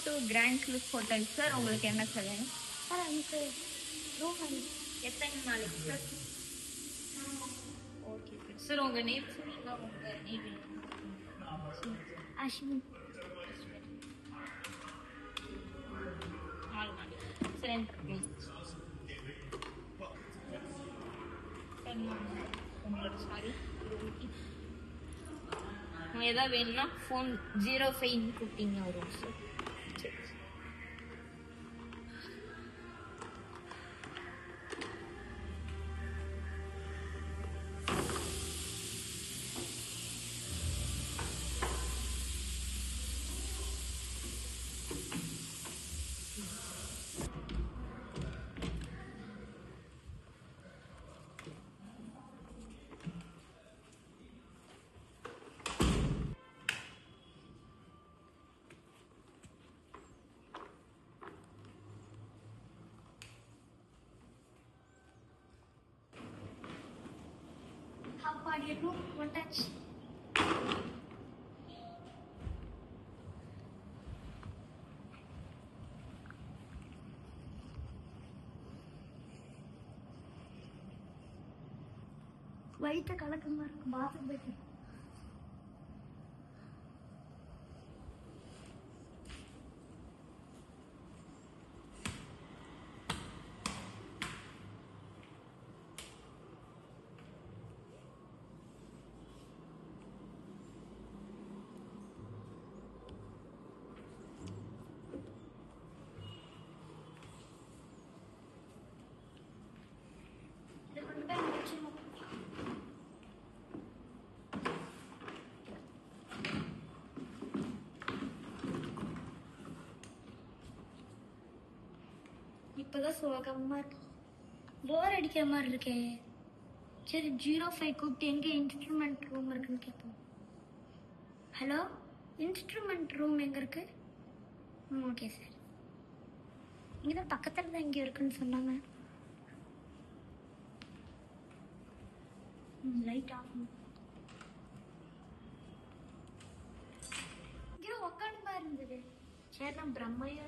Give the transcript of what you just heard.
To Grand Cliff Hotel sir. உங்களுக்கு என்ன sir வேணும்? சார் எனக்கு ரூம் எத்தனை நாளைக்கு சார்? Okay sir. சார் உங்கள் நேம் சொன்னீங்க, உங்கள் நேம் அஸ்வின். சார் உங்களோட சாரி ஏதாவது வேணும்னா ஃபோன் 05 கூப்பிட்டீங்க வரும் சார். சரி. How far do you go? One touch. வயிற்ற கலக்கமா இருக்கு. பாத்ரூம் போயிட்டு இதை கொண்டு போய் முடிச்சிடணும். இப்பதான் சுகமா இருக்கு. போர் அடிக்கிற மாதிரி இருக்கே. சரி 05 கூப்பிட்டு எங்க இன்ஸ்ட்ருமெண்ட் ரூம் இருக்குன்னு கேட்போம். ஹலோ, இன்ஸ்ட்ருமெண்ட் ரூம் எங்க இருக்கு? Okay sir. இங்கதான் பக்கத்துல தான் எங்க இருக்குன்னு சொன்னாங்க. லைட் ஆகும். இங்க உக்காந்து இருந்தது. சரி நான் பிரம்மையா